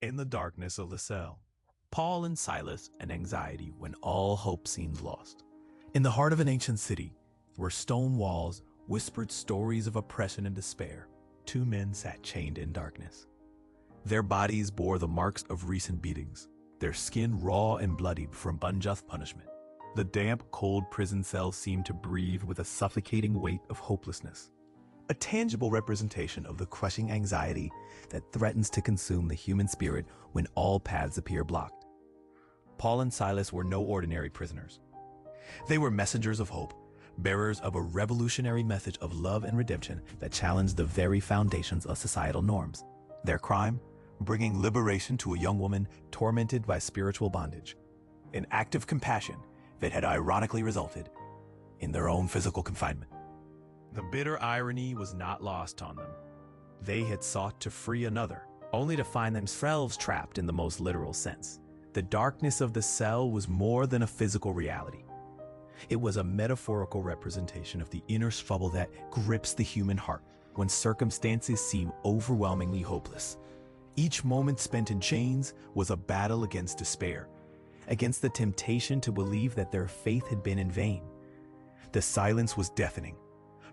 In the darkness of the cell, Paul and Silas and anxiety when all hope seemed lost. In the heart of an ancient city, where stone walls whispered stories of oppression and despair, two men sat chained in darkness. Their bodies bore the marks of recent beatings, their skin raw and bloody from unjust punishment. The damp, cold prison cells seemed to breathe with a suffocating weight of hopelessness, a tangible representation of the crushing anxiety that threatens to consume the human spirit when all paths appear blocked. Paul and Silas were no ordinary prisoners. They were messengers of hope, bearers of a revolutionary message of love and redemption that challenged the very foundations of societal norms. Their crime? Bringing liberation to a young woman tormented by spiritual bondage. An act of compassion that had ironically resulted in their own physical confinement. The bitter irony was not lost on them. They had sought to free another, only to find themselves trapped in the most literal sense. The darkness of the cell was more than a physical reality. It was a metaphorical representation of the inner struggle that grips the human heart when circumstances seem overwhelmingly hopeless. Each moment spent in chains was a battle against despair, against the temptation to believe that their faith had been in vain. The silence was deafening,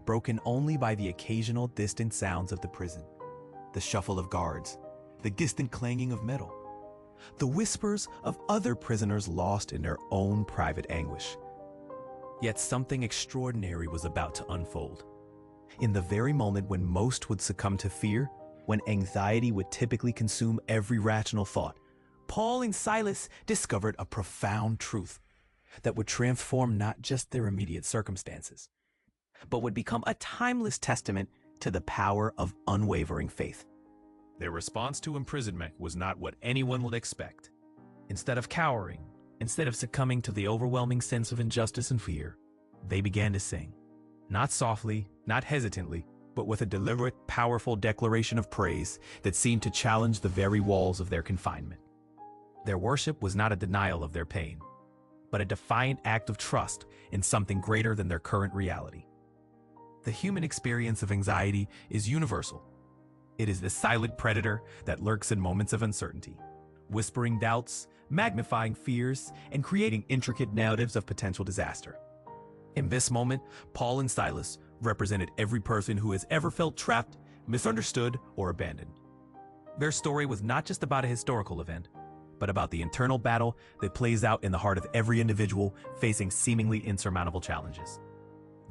broken only by the occasional distant sounds of the prison, the shuffle of guards, the distant clanging of metal, the whispers of other prisoners lost in their own private anguish. Yet something extraordinary was about to unfold. In the very moment when most would succumb to fear, when anxiety would typically consume every rational thought, Paul and Silas discovered a profound truth that would transform not just their immediate circumstances, but would become a timeless testament to the power of unwavering faith. Their response to imprisonment was not what anyone would expect. Instead of cowering, instead of succumbing to the overwhelming sense of injustice and fear, they began to sing. Not softly, not hesitantly, but with a deliberate, powerful declaration of praise that seemed to challenge the very walls of their confinement. Their worship was not a denial of their pain, but a defiant act of trust in something greater than their current reality. The human experience of anxiety is universal. It is the silent predator that lurks in moments of uncertainty, whispering doubts, magnifying fears, and creating intricate narratives of potential disaster. In this moment, Paul and Silas represented every person who has ever felt trapped, misunderstood, or abandoned. Their story was not just about a historical event, but about the internal battle that plays out in the heart of every individual facing seemingly insurmountable challenges.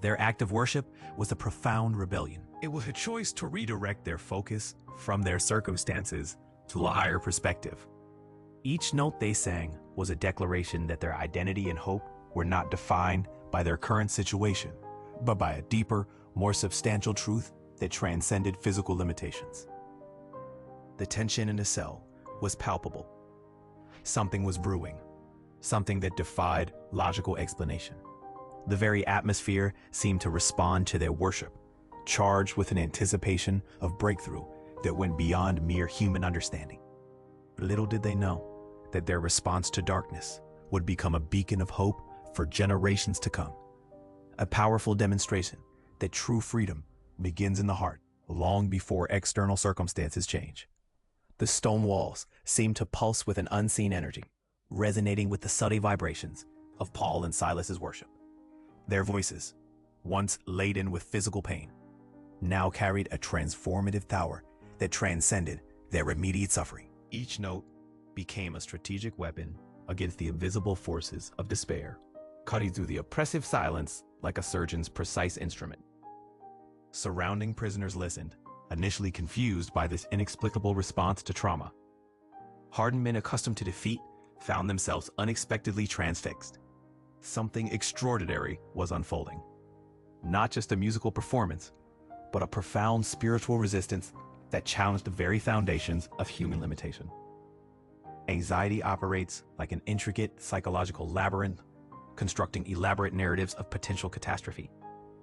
Their act of worship was a profound rebellion. It was a choice to redirect their focus from their circumstances to a higher perspective. Each note they sang was a declaration that their identity and hope were not defined by their current situation, but by a deeper, more substantial truth that transcended physical limitations. The tension in the cell was palpable. Something was brewing, something that defied logical explanation. The very atmosphere seemed to respond to their worship, charged with an anticipation of breakthrough that went beyond mere human understanding. Little did they know that their response to darkness would become a beacon of hope for generations to come. A powerful demonstration that true freedom begins in the heart long before external circumstances change. The stone walls seemed to pulse with an unseen energy, resonating with the subtle vibrations of Paul and Silas's worship. Their voices, once laden with physical pain, now carried a transformative power that transcended their immediate suffering. Each note became a strategic weapon against the invisible forces of despair, cutting through the oppressive silence like a surgeon's precise instrument. Surrounding prisoners listened, initially confused by this inexplicable response to trauma. Hardened men accustomed to defeat found themselves unexpectedly transfixed. Something extraordinary was unfolding. Not just a musical performance, but a profound spiritual resistance that challenged the very foundations of human limitation. Anxiety operates like an intricate psychological labyrinth, constructing elaborate narratives of potential catastrophe.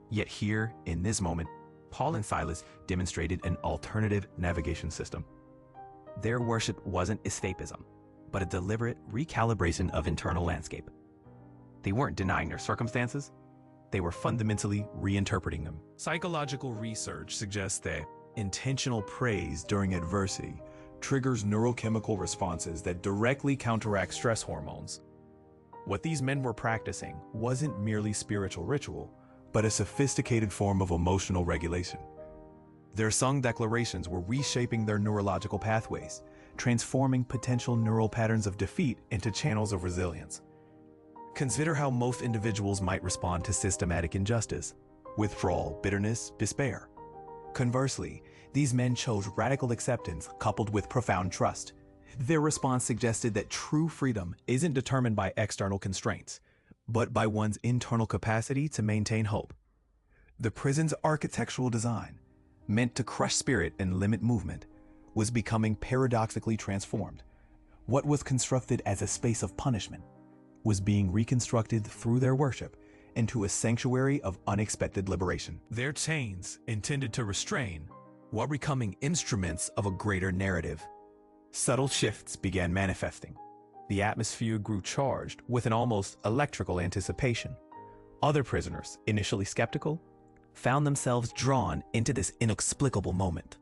Yet here, in this moment, Paul and Silas demonstrated an alternative navigation system. Their worship wasn't escapism, but a deliberate recalibration of internal landscape. They weren't denying their circumstances, they were fundamentally reinterpreting them. Psychological research suggests that intentional praise during adversity triggers neurochemical responses that directly counteract stress hormones. What these men were practicing wasn't merely spiritual ritual, but a sophisticated form of emotional regulation. Their sung declarations were reshaping their neurological pathways, transforming potential neural patterns of defeat into channels of resilience. Consider how most individuals might respond to systematic injustice: withdrawal, bitterness, despair. Conversely, these men chose radical acceptance coupled with profound trust. Their response suggested that true freedom isn't determined by external constraints, but by one's internal capacity to maintain hope. The prison's architectural design, meant to crush spirit and limit movement, was becoming paradoxically transformed. What was constructed as a space of punishment was being reconstructed through their worship into a sanctuary of unexpected liberation. Their chains, intended to restrain, were becoming instruments of a greater narrative. Subtle shifts began manifesting. The atmosphere grew charged with an almost electrical anticipation. Other prisoners, initially skeptical, found themselves drawn into this inexplicable moment.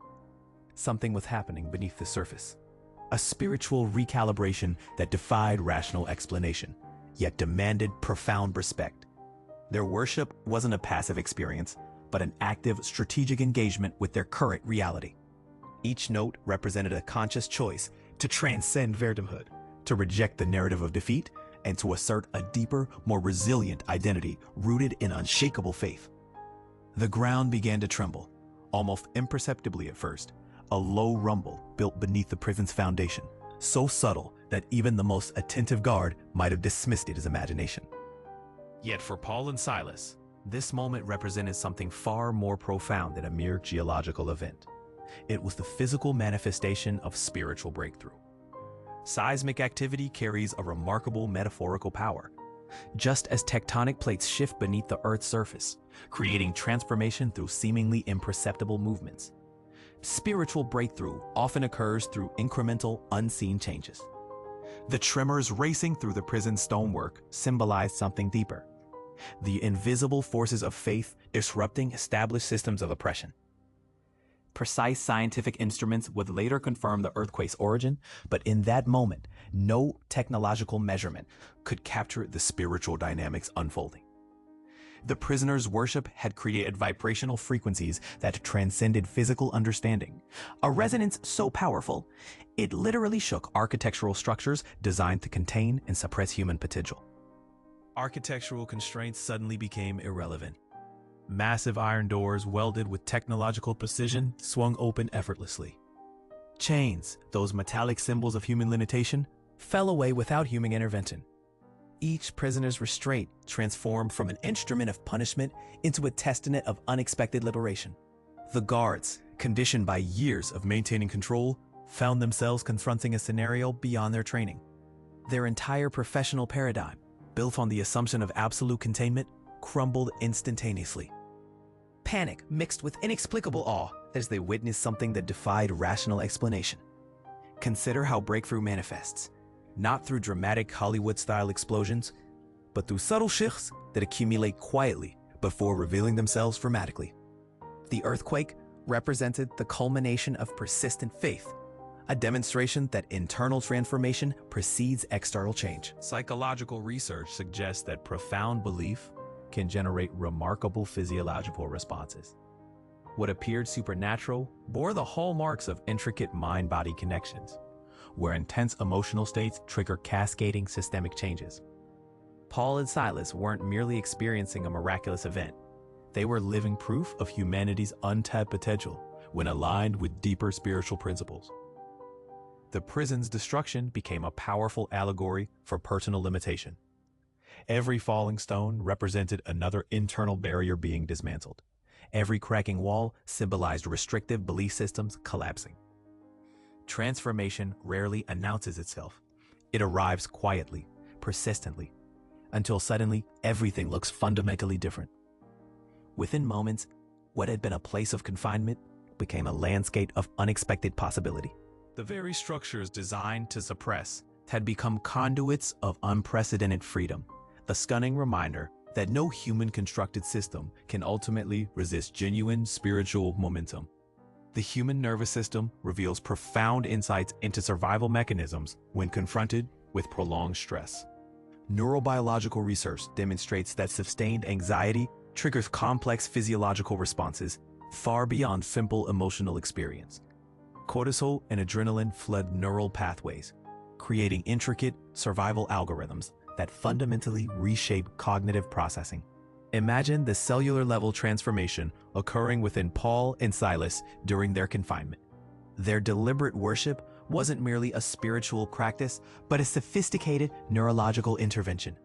Something was happening beneath the surface. A spiritual recalibration that defied rational explanation, yet demanded profound respect. Their worship wasn't a passive experience, but an active, strategic engagement with their current reality. Each note represented a conscious choice to transcend victimhood, to reject the narrative of defeat, and to assert a deeper, more resilient identity rooted in unshakable faith. The ground began to tremble, almost imperceptibly at first. A low rumble built beneath the prison's foundation, so subtle that even the most attentive guard might have dismissed it as imagination. Yet for Paul and Silas, this moment represented something far more profound than a mere geological event. It was the physical manifestation of spiritual breakthrough. Seismic activity carries a remarkable metaphorical power. Just as tectonic plates shift beneath the Earth's surface, creating transformation through seemingly imperceptible movements, spiritual breakthrough often occurs through incremental, unseen changes. The tremors racing through the prison's stonework symbolized something deeper: the invisible forces of faith disrupting established systems of oppression. Precise scientific instruments would later confirm the earthquake's origin, but in that moment, no technological measurement could capture the spiritual dynamics unfolding. The prisoners' worship had created vibrational frequencies that transcended physical understanding, a resonance so powerful, it literally shook architectural structures designed to contain and suppress human potential. Architectural constraints suddenly became irrelevant. Massive iron doors welded with technological precision swung open effortlessly. Chains, those metallic symbols of human limitation, fell away without human intervention. Each prisoner's restraint transformed from an instrument of punishment into a testament of unexpected liberation. The guards, conditioned by years of maintaining control, found themselves confronting a scenario beyond their training. Their entire professional paradigm, built on the assumption of absolute containment, crumbled instantaneously. Panic mixed with inexplicable awe as they witnessed something that defied rational explanation. Consider how breakthrough manifests, not through dramatic Hollywood-style explosions, but through subtle shifts that accumulate quietly before revealing themselves dramatically. The earthquake represented the culmination of persistent faith, a demonstration that internal transformation precedes external change. Psychological research suggests that profound belief can generate remarkable physiological responses. What appeared supernatural bore the hallmarks of intricate mind-body connections, where intense emotional states trigger cascading systemic changes. Paul and Silas weren't merely experiencing a miraculous event. They were living proof of humanity's untapped potential when aligned with deeper spiritual principles. The prison's destruction became a powerful allegory for personal limitation. Every falling stone represented another internal barrier being dismantled. Every cracking wall symbolized restrictive belief systems collapsing. Transformation rarely announces itself. It arrives quietly, persistently, until suddenly everything looks fundamentally different. Within moments, what had been a place of confinement became a landscape of unexpected possibility. The very structures designed to suppress had become conduits of unprecedented freedom, a stunning reminder that no human-constructed system can ultimately resist genuine spiritual momentum. The human nervous system reveals profound insights into survival mechanisms when confronted with prolonged stress. Neurobiological research demonstrates that sustained anxiety triggers complex physiological responses far beyond simple emotional experience. Cortisol and adrenaline flood neural pathways, creating intricate survival algorithms that fundamentally reshape cognitive processing. Imagine the cellular level transformation occurring within Paul and Silas during their confinement. Their deliberate worship wasn't merely a spiritual practice, but a sophisticated neurological intervention.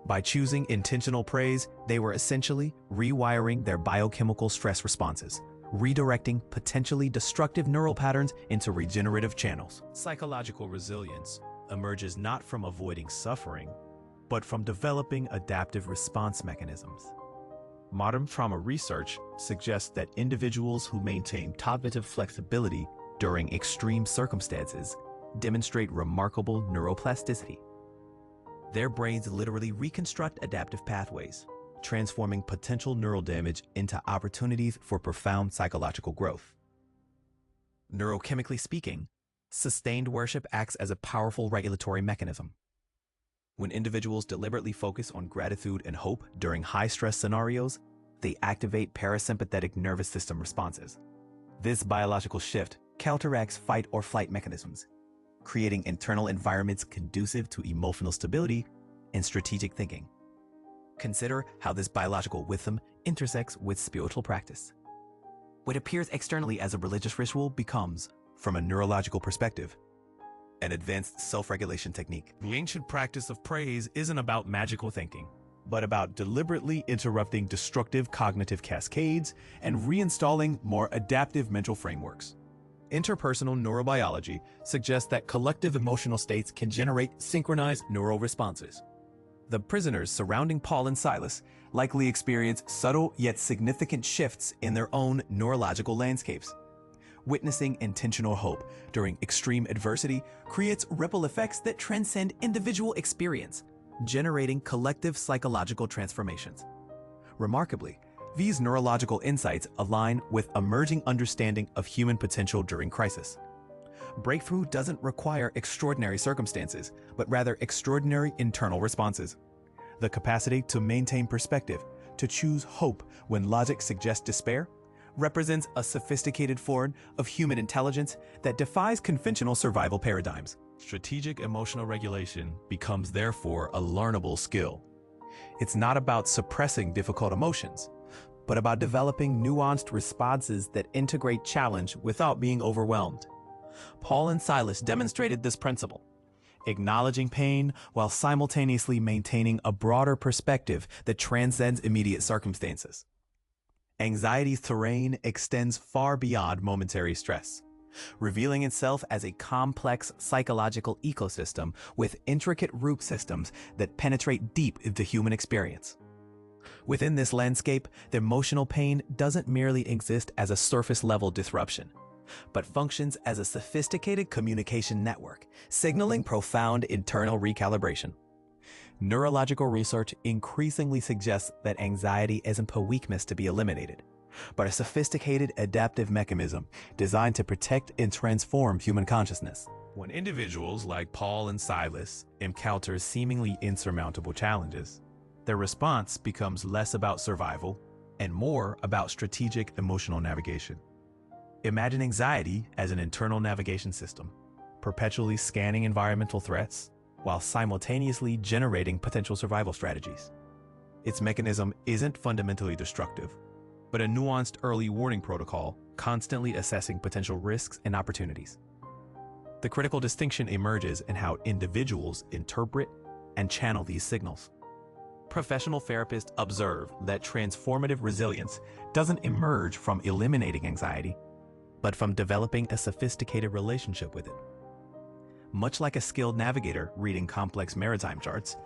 By choosing intentional praise, they were essentially rewiring their biochemical stress responses, redirecting potentially destructive neural patterns into regenerative channels. Psychological resilience emerges not from avoiding suffering, but from developing adaptive response mechanisms. Modern trauma research suggests that individuals who maintain cognitive flexibility during extreme circumstances demonstrate remarkable neuroplasticity. Their brains literally reconstruct adaptive pathways, transforming potential neural damage into opportunities for profound psychological growth. Neurochemically speaking, sustained worship acts as a powerful regulatory mechanism. When individuals deliberately focus on gratitude and hope during high-stress scenarios, they activate parasympathetic nervous system responses. This biological shift counteracts fight or flight mechanisms, creating internal environments conducive to emotional stability and strategic thinking. Consider how this biological rhythm intersects with spiritual practice. What appears externally as a religious ritual becomes, from a neurological perspective, an advanced self-regulation technique. The ancient practice of praise isn't about magical thinking, but about deliberately interrupting destructive cognitive cascades and reinstalling more adaptive mental frameworks. Interpersonal neurobiology suggests that collective emotional states can generate synchronized neural responses. The prisoners surrounding Paul and Silas likely experienced subtle yet significant shifts in their own neurological landscapes. Witnessing intentional hope during extreme adversity creates ripple effects that transcend individual experience, generating collective psychological transformations. Remarkably, these neurological insights align with emerging understanding of human potential during crisis. Breakthrough doesn't require extraordinary circumstances, but rather extraordinary internal responses. The capacity to maintain perspective, to choose hope when logic suggests despair, represents a sophisticated form of human intelligence that defies conventional survival paradigms. Strategic emotional regulation becomes therefore a learnable skill. It's not about suppressing difficult emotions, but about developing nuanced responses that integrate challenge without being overwhelmed. Paul and Silas demonstrated this principle, acknowledging pain while simultaneously maintaining a broader perspective that transcends immediate circumstances. Anxiety's terrain extends far beyond momentary stress, revealing itself as a complex psychological ecosystem with intricate root systems that penetrate deep into human experience. Within this landscape, the emotional pain doesn't merely exist as a surface-level disruption, but functions as a sophisticated communication network, signaling profound internal recalibration. Neurological research increasingly suggests that anxiety isn't a weakness to be eliminated, but a sophisticated adaptive mechanism designed to protect and transform human consciousness. When individuals like Paul and Silas encounter seemingly insurmountable challenges, their response becomes less about survival and more about strategic emotional navigation. Imagine anxiety as an internal navigation system, perpetually scanning environmental threats while simultaneously generating potential survival strategies. Its mechanism isn't fundamentally destructive, but a nuanced early warning protocol constantly assessing potential risks and opportunities. The critical distinction emerges in how individuals interpret and channel these signals. Professional therapists observe that transformative resilience doesn't emerge from eliminating anxiety, but from developing a sophisticated relationship with it. Much like a skilled navigator reading complex maritime charts,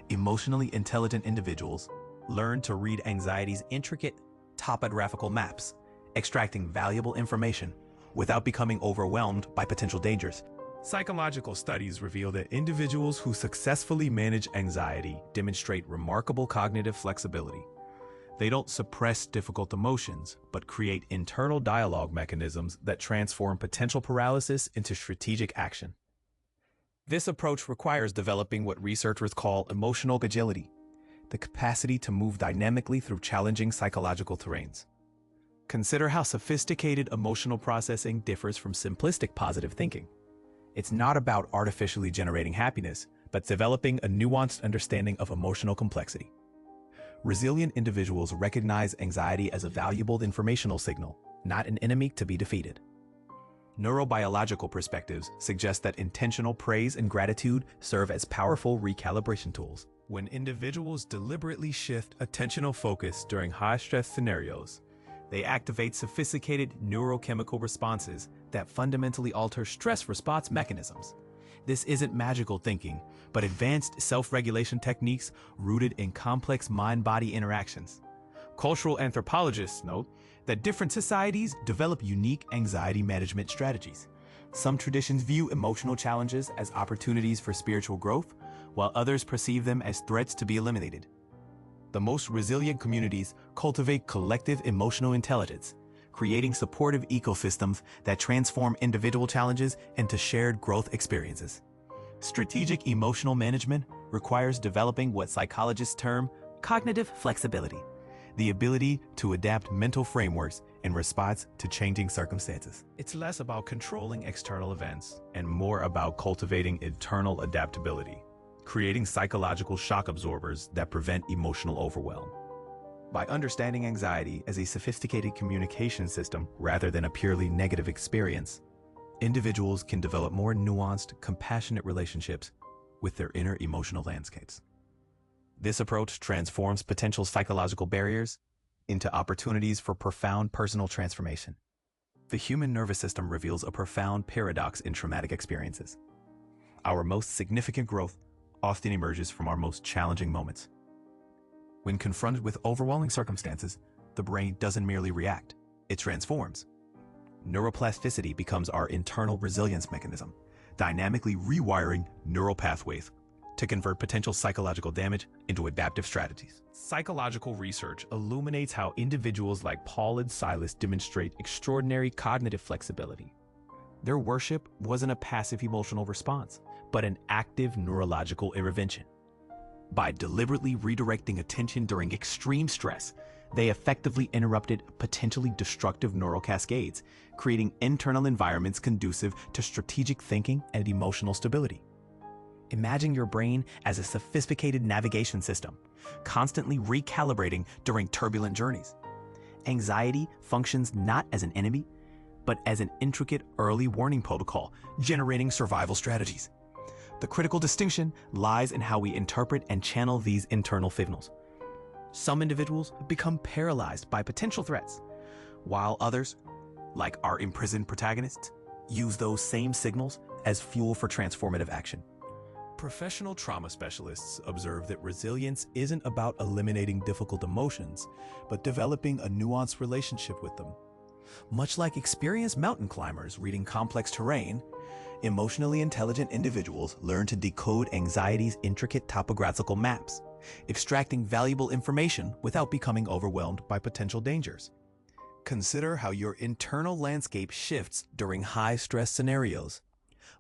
emotionally intelligent individuals learn to read anxiety's intricate topographical maps, extracting valuable information without becoming overwhelmed by potential dangers. Psychological studies reveal that individuals who successfully manage anxiety demonstrate remarkable cognitive flexibility. They don't suppress difficult emotions, but create internal dialogue mechanisms that transform potential paralysis into strategic action. This approach requires developing what researchers call emotional agility, the capacity to move dynamically through challenging psychological terrains. Consider how sophisticated emotional processing differs from simplistic positive thinking. It's not about artificially generating happiness, but developing a nuanced understanding of emotional complexity. Resilient individuals recognize anxiety as a valuable informational signal, not an enemy to be defeated. Neurobiological perspectives suggest that intentional praise and gratitude serve as powerful recalibration tools. When individuals deliberately shift attentional focus during high-stress scenarios, they activate sophisticated neurochemical responses that fundamentally alter stress response mechanisms. This isn't magical thinking, but advanced self-regulation techniques rooted in complex mind-body interactions. Cultural anthropologists note that different societies develop unique anxiety management strategies. Some traditions view emotional challenges as opportunities for spiritual growth, while others perceive them as threats to be eliminated. The most resilient communities cultivate collective emotional intelligence, creating supportive ecosystems that transform individual challenges into shared growth experiences. Strategic emotional management requires developing what psychologists term cognitive flexibility, the ability to adapt mental frameworks in response to changing circumstances. It's less about controlling external events and more about cultivating internal adaptability, creating psychological shock absorbers that prevent emotional overwhelm. By understanding anxiety as a sophisticated communication system rather than a purely negative experience, individuals can develop more nuanced, compassionate relationships with their inner emotional landscapes. This approach transforms potential psychological barriers into opportunities for profound personal transformation. The human nervous system reveals a profound paradox in traumatic experiences. Our most significant growth often emerges from our most challenging moments. When confronted with overwhelming circumstances, the brain doesn't merely react, it transforms. Neuroplasticity becomes our internal resilience mechanism, dynamically rewiring neural pathways to convert potential psychological damage into adaptive strategies. Psychological research illuminates how individuals like Paul and Silas demonstrate extraordinary cognitive flexibility. Their worship wasn't a passive emotional response, but an active neurological intervention. By deliberately redirecting attention during extreme stress, they effectively interrupted potentially destructive neural cascades, creating internal environments conducive to strategic thinking and emotional stability. Imagine your brain as a sophisticated navigation system, constantly recalibrating during turbulent journeys. Anxiety functions not as an enemy, but as an intricate early warning protocol, generating survival strategies. The critical distinction lies in how we interpret and channel these internal signals. Some individuals become paralyzed by potential threats, while others, like our imprisoned protagonists, use those same signals as fuel for transformative action. Professional trauma specialists observe that resilience isn't about eliminating difficult emotions, but developing a nuanced relationship with them. Much like experienced mountain climbers reading complex terrain, emotionally intelligent individuals learn to decode anxiety's intricate topographical maps, extracting valuable information without becoming overwhelmed by potential dangers. Consider how your internal landscape shifts during high-stress scenarios.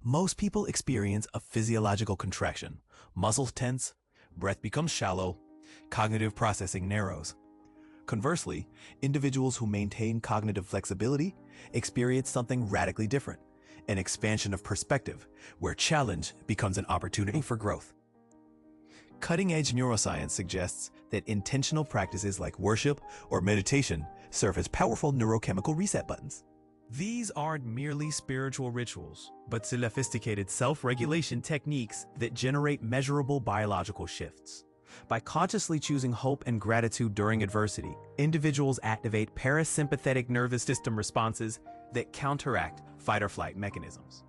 Most people experience a physiological contraction. Muscles tense, breath becomes shallow, cognitive processing narrows. Conversely, individuals who maintain cognitive flexibility experience something radically different, an expansion of perspective, where challenge becomes an opportunity for growth. Cutting-edge neuroscience suggests that intentional practices like worship or meditation serve as powerful neurochemical reset buttons. These aren't merely spiritual rituals, but sophisticated self-regulation techniques that generate measurable biological shifts. By consciously choosing hope and gratitude during adversity, individuals activate parasympathetic nervous system responses that counteract fight-or-flight mechanisms.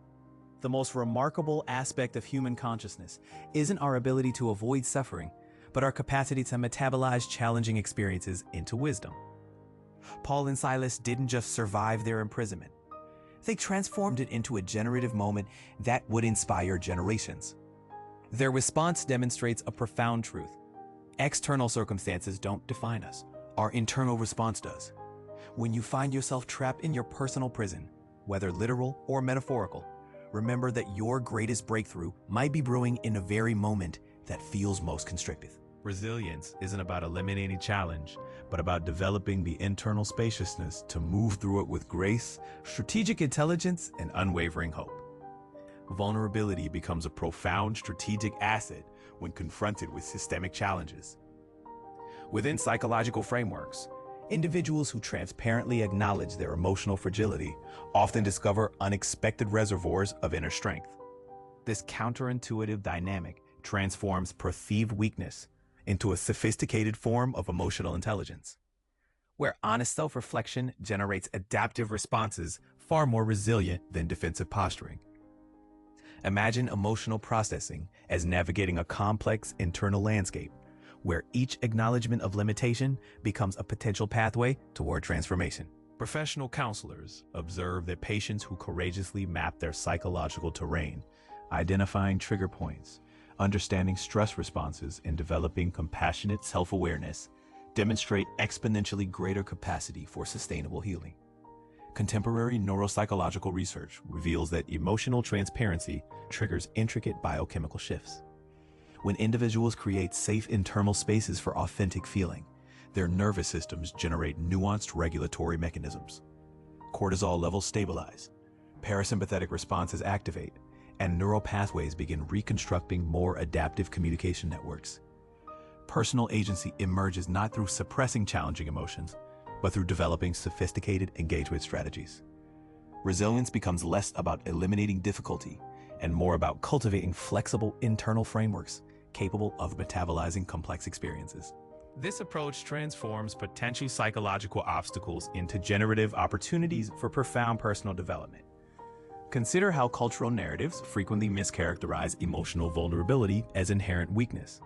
The most remarkable aspect of human consciousness isn't our ability to avoid suffering, but our capacity to metabolize challenging experiences into wisdom. Paul and Silas didn't just survive their imprisonment. They transformed it into a generative moment that would inspire generations. Their response demonstrates a profound truth. External circumstances don't define us. our internal response does. When you find yourself trapped in your personal prison, whether literal or metaphorical, remember that your greatest breakthrough might be brewing in the very moment that feels most constrictive. Resilience isn't about eliminating challenge, but about developing the internal spaciousness to move through it with grace, strategic intelligence, and unwavering hope. Vulnerability becomes a profound strategic asset when confronted with systemic challenges. Within psychological frameworks, individuals who transparently acknowledge their emotional fragility often discover unexpected reservoirs of inner strength. This counterintuitive dynamic transforms perceived weakness into a sophisticated form of emotional intelligence, where honest self-reflection generates adaptive responses far more resilient than defensive posturing. Imagine emotional processing as navigating a complex internal landscape, where each acknowledgement of limitation becomes a potential pathway toward transformation. Professional counselors observe that patients who courageously map their psychological terrain, identifying trigger points, understanding stress responses, and developing compassionate self-awareness, demonstrate exponentially greater capacity for sustainable healing. Contemporary neuropsychological research reveals that emotional transparency triggers intricate biochemical shifts. When individuals create safe internal spaces for authentic feeling, their nervous systems generate nuanced regulatory mechanisms. Cortisol levels stabilize, parasympathetic responses activate, and neural pathways begin reconstructing more adaptive communication networks. Personal agency emerges not through suppressing challenging emotions, but through developing sophisticated engagement strategies. Resilience becomes less about eliminating difficulty and more about cultivating flexible internal frameworks capable of metabolizing complex experiences. This approach transforms potential psychological obstacles into generative opportunities for profound personal development. Consider how cultural narratives frequently mischaracterize emotional vulnerability as inherent weakness.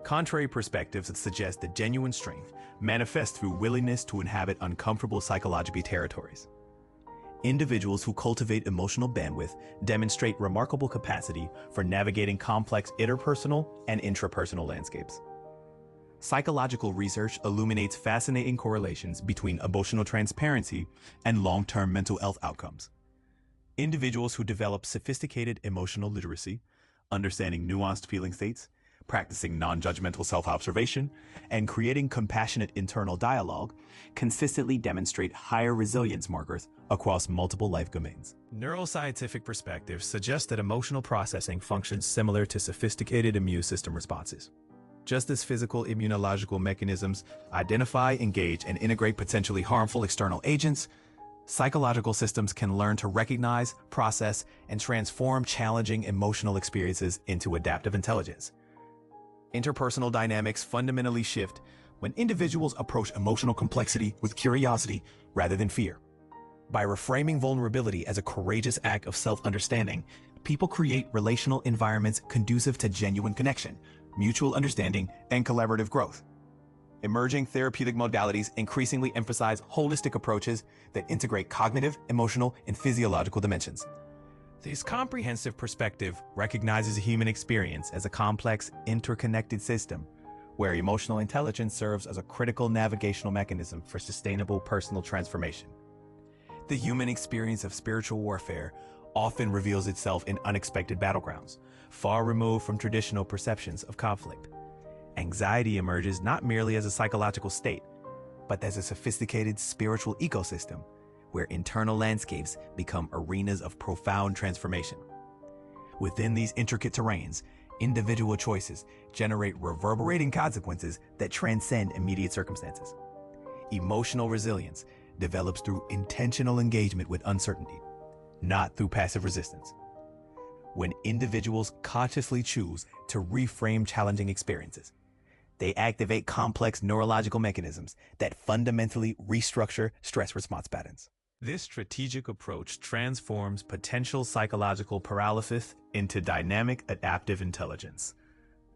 Contrary perspectives suggest that genuine strength manifests through willingness to inhabit uncomfortable psychological territories. Individuals who cultivate emotional bandwidth demonstrate remarkable capacity for navigating complex interpersonal and intrapersonal landscapes. Psychological research illuminates fascinating correlations between emotional transparency and long-term mental health outcomes. Individuals who develop sophisticated emotional literacy, understanding nuanced feeling states, practicing non-judgmental self-observation, and creating compassionate internal dialogue consistently demonstrate higher resilience markers across multiple life domains. Neuroscientific perspectives suggest that emotional processing functions similar to sophisticated immune system responses. Just as physical immunological mechanisms identify, engage, and integrate potentially harmful external agents, psychological systems can learn to recognize, process, and transform challenging emotional experiences into adaptive intelligence. Interpersonal dynamics fundamentally shift when individuals approach emotional complexity with curiosity rather than fear. By reframing vulnerability as a courageous act of self-understanding, people create relational environments conducive to genuine connection, mutual understanding, and collaborative growth. Emerging therapeutic modalities increasingly emphasize holistic approaches that integrate cognitive, emotional, and physiological dimensions. This comprehensive perspective recognizes human experience as a complex, interconnected system, where emotional intelligence serves as a critical navigational mechanism for sustainable personal transformation. The human experience of spiritual warfare often reveals itself in unexpected battlegrounds, far removed from traditional perceptions of conflict. Anxiety emerges not merely as a psychological state, but as a sophisticated spiritual ecosystem, where internal landscapes become arenas of profound transformation. Within these intricate terrains, individual choices generate reverberating consequences that transcend immediate circumstances. Emotional resilience develops through intentional engagement with uncertainty, not through passive resistance. When individuals consciously choose to reframe challenging experiences, they activate complex neurological mechanisms that fundamentally restructure stress response patterns. This strategic approach transforms potential psychological paralysis into dynamic adaptive intelligence.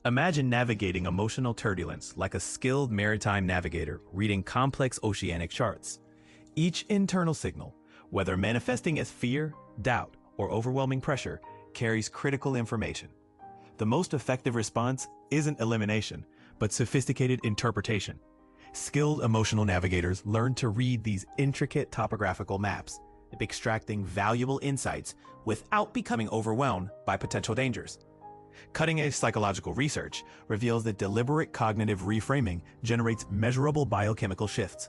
Imagine navigating emotional turbulence like a skilled maritime navigator reading complex oceanic charts. Each internal signal, whether manifesting as fear, doubt, or overwhelming pressure, carries critical information. The most effective response isn't elimination, but sophisticated interpretation, Skilled emotional navigators learn to read these intricate topographical maps, extracting valuable insights without becoming overwhelmed by potential dangers. Cutting-edge psychological research reveals that deliberate cognitive reframing generates measurable biochemical shifts.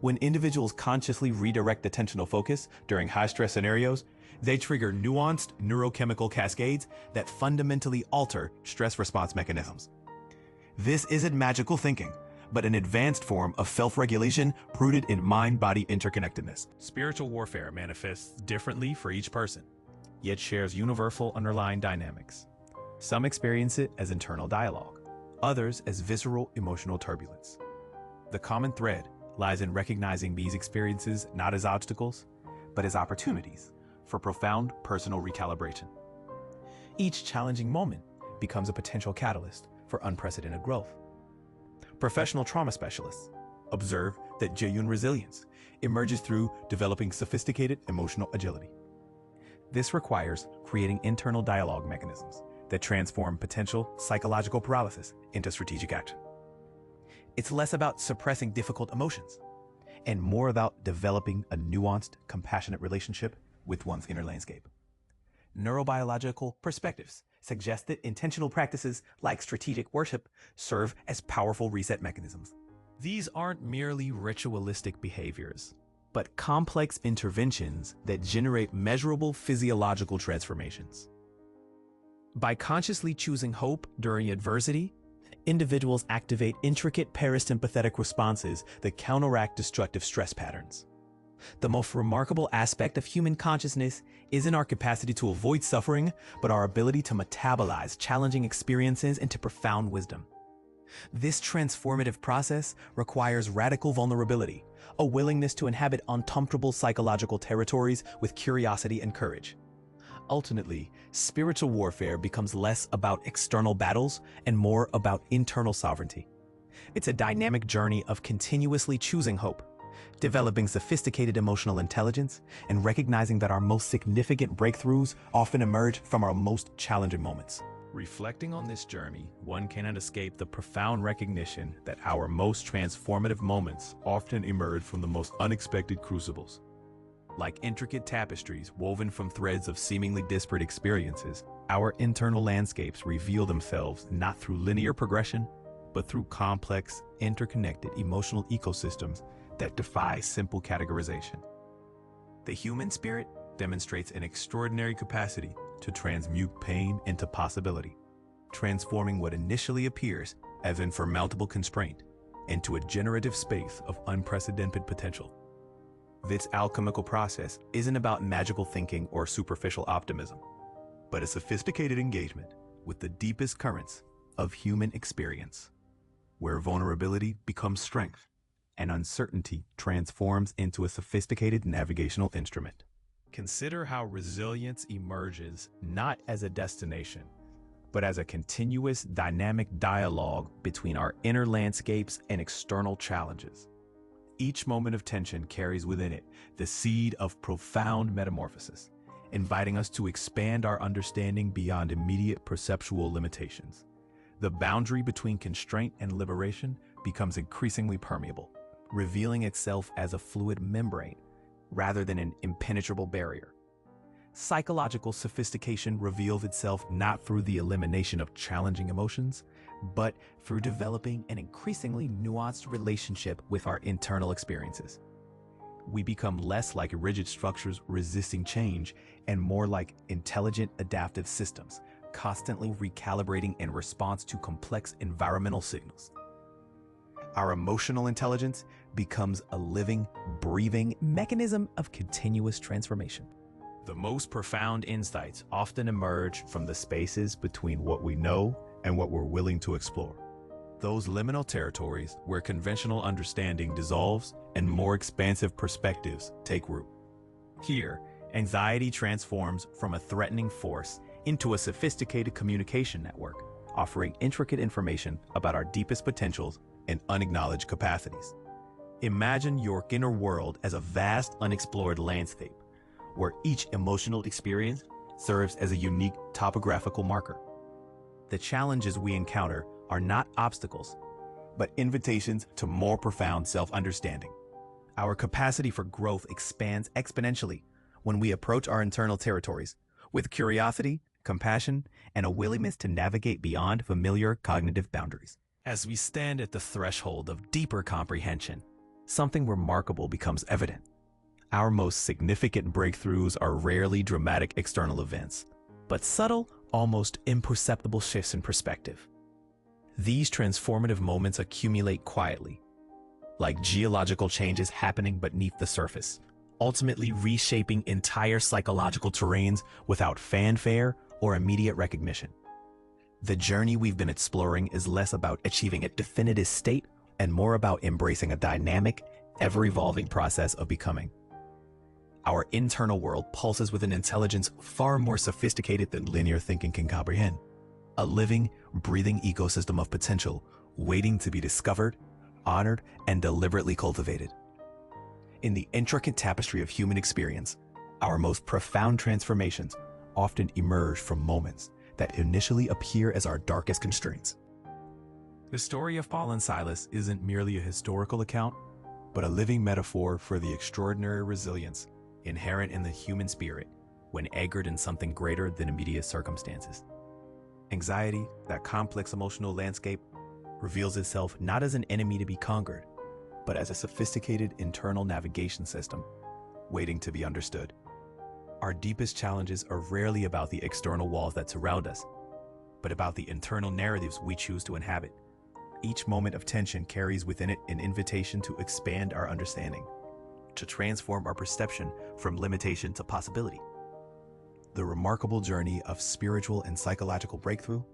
When individuals consciously redirect attentional focus during high-stress scenarios, they trigger nuanced neurochemical cascades that fundamentally alter stress response mechanisms. This isn't magical thinking, but an advanced form of self-regulation rooted in mind-body interconnectedness. Spiritual warfare manifests differently for each person, yet shares universal underlying dynamics. Some experience it as internal dialogue, others as visceral emotional turbulence. The common thread lies in recognizing these experiences not as obstacles, but as opportunities for profound personal recalibration. Each challenging moment becomes a potential catalyst for unprecedented growth. Professional trauma specialists observe that genuine resilience emerges through developing sophisticated emotional agility. This requires creating internal dialogue mechanisms that transform potential psychological paralysis into strategic action. It's less about suppressing difficult emotions and more about developing a nuanced, compassionate relationship with one's inner landscape. Neurobiological perspectives suggest that intentional practices like strategic worship serve as powerful reset mechanisms. These aren't merely ritualistic behaviors, but complex interventions that generate measurable physiological transformations. By consciously choosing hope during adversity, individuals activate intricate parasympathetic responses that counteract destructive stress patterns. The most remarkable aspect of human consciousness isn't our capacity to avoid suffering, but our ability to metabolize challenging experiences into profound wisdom. This transformative process requires radical vulnerability, a willingness to inhabit uncomfortable psychological territories with curiosity and courage. Ultimately, spiritual warfare becomes less about external battles and more about internal sovereignty. It's a dynamic journey of continuously choosing hope, developing sophisticated emotional intelligence, and recognizing that our most significant breakthroughs often emerge from our most challenging moments. Reflecting on this journey, one cannot escape the profound recognition that our most transformative moments often emerge from the most unexpected crucibles. Like intricate tapestries woven from threads of seemingly disparate experiences, our internal landscapes reveal themselves not through linear progression, but through complex, interconnected emotional ecosystems that defy simple categorization. The human spirit demonstrates an extraordinary capacity to transmute pain into possibility, transforming what initially appears as insurmountable constraint into a generative space of unprecedented potential. This alchemical process isn't about magical thinking or superficial optimism, but a sophisticated engagement with the deepest currents of human experience, where vulnerability becomes strength and uncertainty transforms into a sophisticated navigational instrument. Consider how resilience emerges not as a destination, but as a continuous dynamic dialogue between our inner landscapes and external challenges. Each moment of tension carries within it the seed of profound metamorphosis, inviting us to expand our understanding beyond immediate perceptual limitations. The boundary between constraint and liberation becomes increasingly permeable, revealing itself as a fluid membrane rather than an impenetrable barrier. Psychological sophistication reveals itself not through the elimination of challenging emotions, but through developing an increasingly nuanced relationship with our internal experiences. We become less like rigid structures resisting change and more like intelligent adaptive systems, constantly recalibrating in response to complex environmental signals. Our emotional intelligence becomes a living, breathing mechanism of continuous transformation. The most profound insights often emerge from the spaces between what we know and what we're willing to explore. Those liminal territories where conventional understanding dissolves and more expansive perspectives take root. Here, anxiety transforms from a threatening force into a sophisticated communication network, offering intricate information about our deepest potentials and unacknowledged capacities. Imagine your inner world as a vast, unexplored landscape, where each emotional experience serves as a unique topographical marker. The challenges we encounter are not obstacles, but invitations to more profound self-understanding. Our capacity for growth expands exponentially when we approach our internal territories with curiosity, compassion, and a willingness to navigate beyond familiar cognitive boundaries. As we stand at the threshold of deeper comprehension, something remarkable becomes evident. Our most significant breakthroughs are rarely dramatic external events, but subtle, almost imperceptible shifts in perspective. These transformative moments accumulate quietly, like geological changes happening beneath the surface, ultimately reshaping entire psychological terrains without fanfare or immediate recognition. The journey we've been exploring is less about achieving a definitive state and more about embracing a dynamic, ever-evolving process of becoming. Our internal world pulses with an intelligence far more sophisticated than linear thinking can comprehend. A living, breathing ecosystem of potential waiting to be discovered, honored, and deliberately cultivated. In the intricate tapestry of human experience, our most profound transformations often emerge from moments that initially appear as our darkest constraints. The story of Paul and Silas isn't merely a historical account, but a living metaphor for the extraordinary resilience inherent in the human spirit when anchored in something greater than immediate circumstances. Anxiety, that complex emotional landscape, reveals itself not as an enemy to be conquered, but as a sophisticated internal navigation system waiting to be understood. Our deepest challenges are rarely about the external walls that surround us, but about the internal narratives we choose to inhabit. Each moment of tension carries within it an invitation to expand our understanding, to transform our perception from limitation to possibility. The remarkable journey of spiritual and psychological breakthrough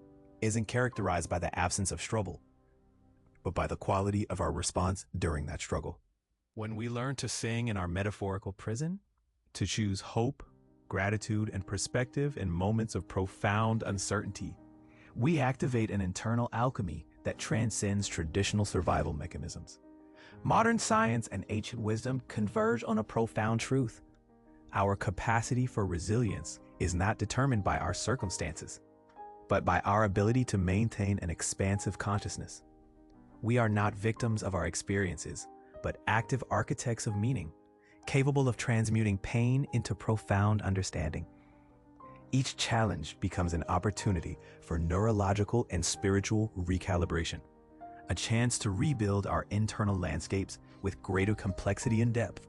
isn't characterized by the absence of struggle, but by the quality of our response during that struggle. When we learn to sing in our metaphorical prison, to choose hope, gratitude, and perspective in moments of profound uncertainty, we activate an internal alchemy that transcends traditional survival mechanisms. Modern science and ancient wisdom converge on a profound truth. Our capacity for resilience is not determined by our circumstances, but by our ability to maintain an expansive consciousness. We are not victims of our experiences, but active architects of meaning, capable of transmuting pain into profound understanding. Each challenge becomes an opportunity for neurological and spiritual recalibration, a chance to rebuild our internal landscapes with greater complexity and depth.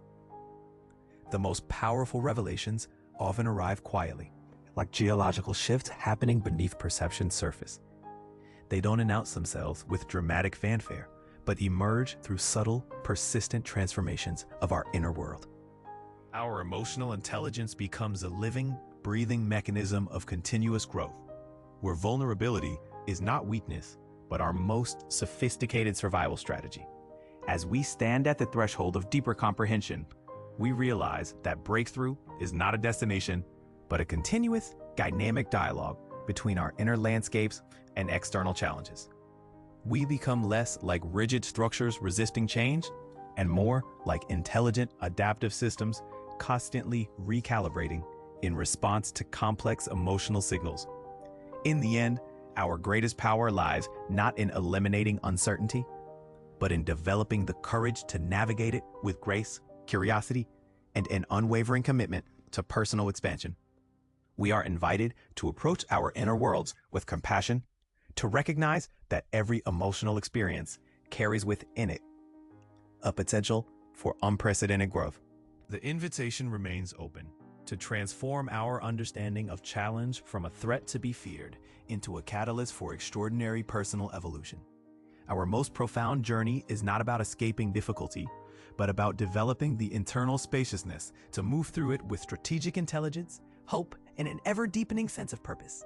The most powerful revelations often arrive quietly, like geological shifts happening beneath perception's surface. They don't announce themselves with dramatic fanfare, but emerge through subtle, persistent transformations of our inner world. Our emotional intelligence becomes a living, breathing mechanism of continuous growth, where vulnerability is not weakness, but our most sophisticated survival strategy. As we stand at the threshold of deeper comprehension, we realize that breakthrough is not a destination, but a continuous, dynamic dialogue between our inner landscapes and external challenges. We become less like rigid structures resisting change and more like intelligent, adaptive systems constantly recalibrating in response to complex emotional signals. In the end, our greatest power lies not in eliminating uncertainty, but in developing the courage to navigate it with grace, curiosity, and an unwavering commitment to personal expansion. We are invited to approach our inner worlds with compassion, to recognize that every emotional experience carries within it a potential for unprecedented growth. The invitation remains open to transform our understanding of challenge from a threat to be feared into a catalyst for extraordinary personal evolution. Our most profound journey is not about escaping difficulty, but about developing the internal spaciousness to move through it with strategic intelligence, hope, and an ever-deepening sense of purpose.